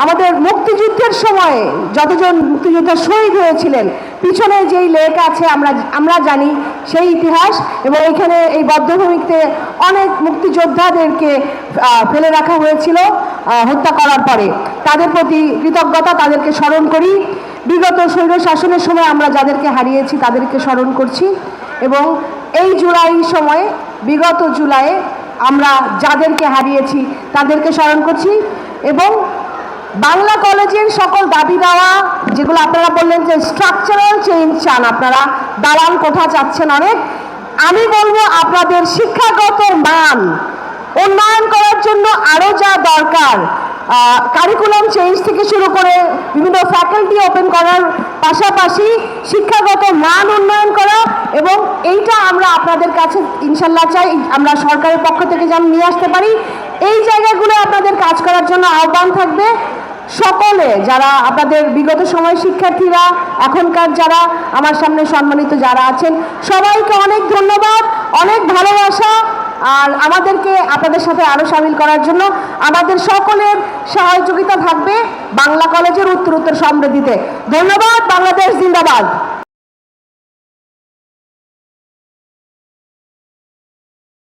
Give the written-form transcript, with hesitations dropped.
আমাদের মুক্তিযুদ্ধের সময় যতজন মুক্তিযোদ্ধা শহীদ হয়েছিলেন পিছনে যেই লেক আছে আমরা জানি সেই ইতিহাস, এবং এখানে এই বদ্ধভূমিতে অনেক মুক্তিযোদ্ধাদেরকে ফেলে রাখা হয়েছিল হত্যা করার পরে। তাদের প্রতি কৃতজ্ঞতা, তাদেরকে স্মরণ করি। বিগত স্বৈর শাসনের সময় আমরা যাদেরকে হারিয়েছি তাদেরকে স্মরণ করছি, এবং এই জুলাই সময়ে বিগত জুলাইয়ে আমরা যাদেরকে হারিয়েছি তাদেরকে স্মরণ করছি। এবং বাংলা কলেজের সকল দাবি দেওয়া যেগুলো আপনারা বললেন যে স্ট্রাকচারাল চেঞ্জ চান, আপনারা দালান কোঠা চাচ্ছেন অনেক, আমি বলবো আপনাদের শিক্ষাগত মান উন্নয়ন করার জন্য আরও যা দরকার, কারিকুলাম চেঞ্জ থেকে শুরু করে বিভিন্ন ফ্যাকাল্টি ওপেন করার পাশাপাশি শিক্ষাগত মান উন্নয়ন করা, এবং এইটা আমরা আপনাদের কাছে ইনশাল্লাহ চাই আমরা সরকারের পক্ষ থেকে যেন নিয়ে আসতে পারি। এই জায়গাগুলো আপনাদের কাজ করার জন্য আহ্বান থাকবে। সকলে যারা আপনাদের বিগত সময় শিক্ষার্থীরা, এখনকার যারা আমার সামনে সম্মানিত যারা আছেন, সবাইকে অনেক ধন্যবাদ, অনেক ভালোবাসা, আর আমাদেরকে আপনাদের সাথে আরও সামিল করার জন্য আমাদের সকলের সহযোগিতা থাকবে বাংলা কলেজের উত্তরোত্তর সমৃদ্ধিতে। ধন্যবাদ। বাংলাদেশ জিন্দাবাদ।